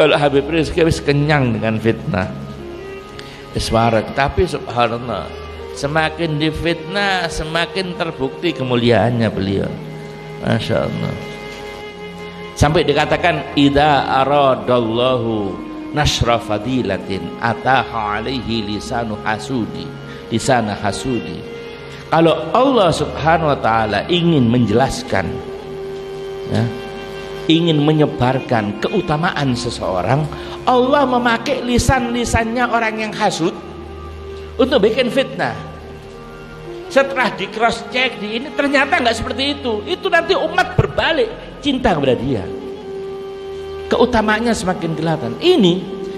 Kalau Habib Rizik wis kenyang dengan fitnah, iswarak. Tapi subhanallah, semakin difitnah semakin terbukti kemuliaannya beliau. Masya Allah. Sampai dikatakan idza aradallahu nasra fadilatin ataha alaihi lisanu hasudi, lisana hasudi. Kalau Allah subhanahu wa ta'ala ingin menjelaskan, ya, ingin menyebarkan keutamaan seseorang, Allah memakai lisan-lisannya orang yang hasud untuk bikin fitnah. Setelah di cross check di ini ternyata nggak seperti itu nanti umat berbalik cinta kepada dia, keutamaannya semakin kelihatan. Ini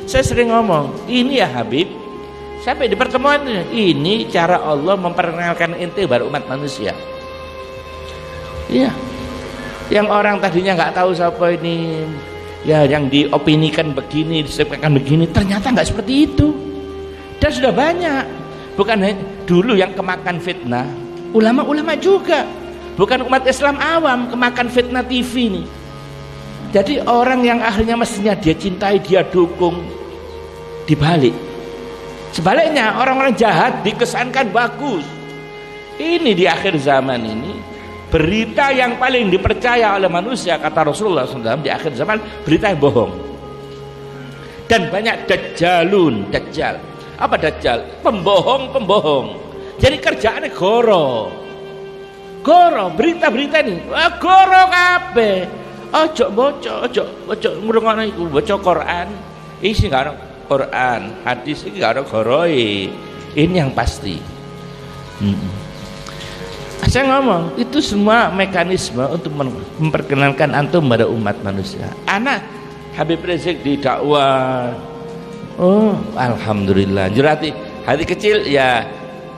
saya sering ngomong, ini ya Habib, sampai di pertemuan ini cara Allah memperkenalkan ente baru umat manusia. Iya, yang orang tadinya nggak tahu siapa ini, ya yang diopinikan begini, disebutkan begini, ternyata nggak seperti itu. Dan sudah banyak, bukan dulu yang kemakan fitnah, ulama-ulama juga, bukan umat Islam awam kemakan fitnah TV nih. Jadi orang yang akhirnya mestinya dia cintai, dia dukung, dibalik. Sebaliknya orang-orang jahat dikesankan bagus. Ini di akhir zaman ini berita yang paling dipercaya oleh manusia, kata Rasulullah SAW, di akhir zaman berita yang bohong. Dan banyak dajjalun, dajjal. Apa dajjal? Pembohong. Jadi kerjaannya goro, berita-berita ini goro kabeh. Ojo ngrungokno iku, baca Quran isi gak ada Quran, hadis iki gak ada goroe. Ini yang pasti. Saya ngomong itu semua mekanisme untuk memperkenalkan antum pada umat manusia. Anak Habib Rizik didakwah, oh alhamdulillah, jurati hati kecil ya.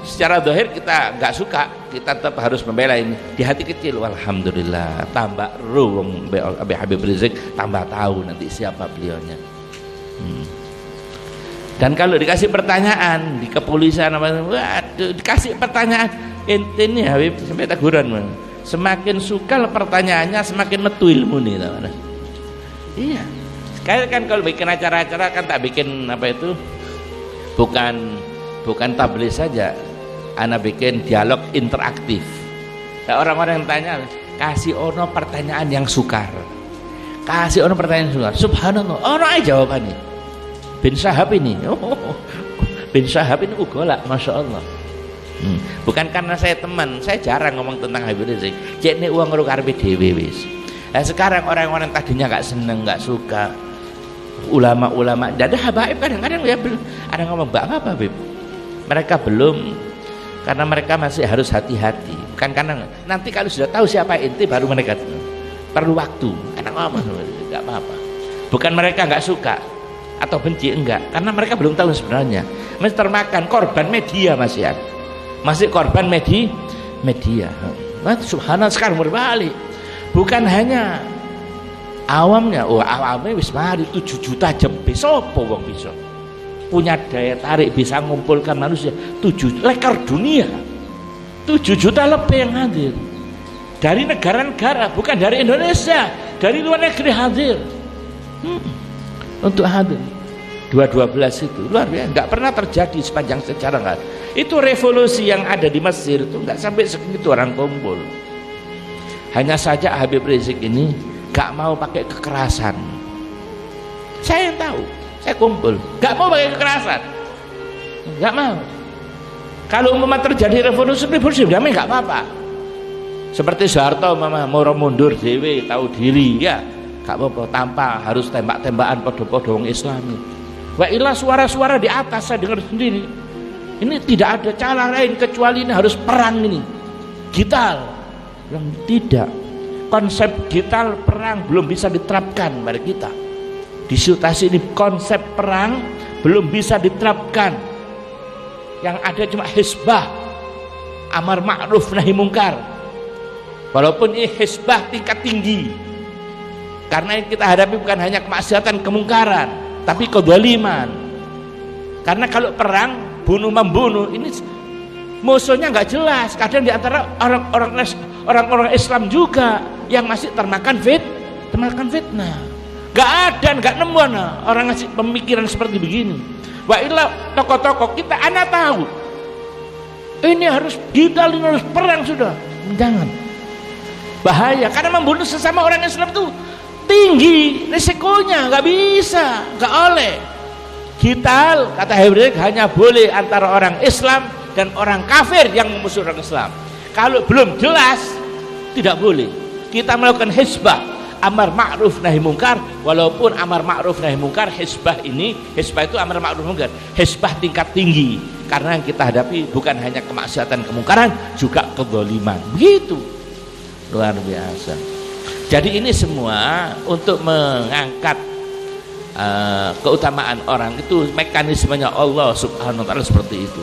Secara zahir kita nggak suka, kita tetap harus membela ini. Di hati kecil, alhamdulillah, tambah ruang Habib Rizik, tambah tahu nanti siapa beliaunya. Dan kalau dikasih pertanyaan di kepolisian, waduh, dikasih pertanyaan, ente nih Habib sampai teguran, semakin sukal pertanyaannya, semakin metu ilmu nih, teman. Iya. Sekali kan kalau bikin acara-acara kan tak bikin apa itu, bukan tabligh saja. Ana bikin dialog interaktif. Nah, orang-orang yang tanya, kasih ono pertanyaan yang sukar. Kasih ono pertanyaan yang sukar. Subhanallah, ono aja jawabannya. Bin Syahab ini, Bin Syahab ini ugola, masya Allah. Bukan karena saya teman, saya jarang ngomong tentang Habib Rizik. Cek nih uang ngeruk karpe dewe wis. Nah, sekarang orang-orang tadinya nggak seneng, nggak suka, ulama-ulama, ada habaib kadang-kadang ya ada ngomong apa Habib. Mereka belum, karena mereka masih harus hati-hati. Bukan karena nanti kalau sudah tahu siapa inti baru mereka perlu waktu. Karena ngomong nggak apa-apa. Bukan mereka nggak suka atau benci, enggak, karena mereka belum tahu sebenarnya. Masih termakan korban media, masih korban media. Nah, subhanallah sekarang berbalik. Bukan hanya awamnya, awamnya wis mari 7 juta jempe, sopo wong bisa punya daya tarik bisa mengumpulkan manusia 7 lekar dunia, 7 juta lebih yang hadir dari negara-negara, bukan dari Indonesia, dari luar negeri hadir untuk hadir. 2012 itu luar biasa, nggak pernah terjadi sepanjang sejarah. Nggak, itu revolusi yang ada di Mesir itu nggak sampai segitu orang kumpul. Hanya saja Habib Rizik ini nggak mau pakai kekerasan. Saya yang tahu, saya kumpul, nggak mau pakai kekerasan, nggak mau. Kalau umpama terjadi revolusi damai nggak apa-apa. Seperti Soeharto mau mundur dewe, tahu diri, ya nggak apa-apa, tanpa harus tembak-tembakan podo-podo wong Islami. Wa ilah suara-suara di atas saya dengar sendiri. Ini tidak ada cara lain kecuali ini harus perang ini, gital. Yang tidak, konsep gital perang belum bisa diterapkan pada kita. Di situasi ini konsep perang belum bisa diterapkan. Yang ada cuma hizbah, amar ma'ruf nahi mungkar. Walaupun ini hizbah tingkat tinggi, karena yang kita hadapi bukan hanya kemaksiatan, kemungkaran, tapi kedzaliman. Karena kalau perang bunuh membunuh ini musuhnya nggak jelas. Kadang di antara orang-orang Islam juga yang masih termakan fitnah. Nggak ada, nggak nemu orang ngasih pemikiran seperti begini. Wa illa tokoh-tokoh kita anak tahu ini harus kita harus perang sudah, jangan, bahaya karena membunuh sesama orang Islam itu tinggi risikonya, nggak bisa, nggak oleh. Kita kata Hebrew hanya boleh antara orang Islam dan orang kafir yang memusuhi orang Islam. Kalau belum jelas tidak boleh kita melakukan hisbah, amar ma'ruf nahi mungkar. Walaupun amar ma'ruf nahi mungkar, hisbah itu amar ma'ruf mungkar, hisbah tingkat tinggi, karena yang kita hadapi bukan hanya kemaksiatan kemungkaran, juga kezaliman. Begitu luar biasa. Jadi ini semua untuk mengangkat keutamaan orang, itu mekanismenya Allah Subhanahu wa taala seperti itu.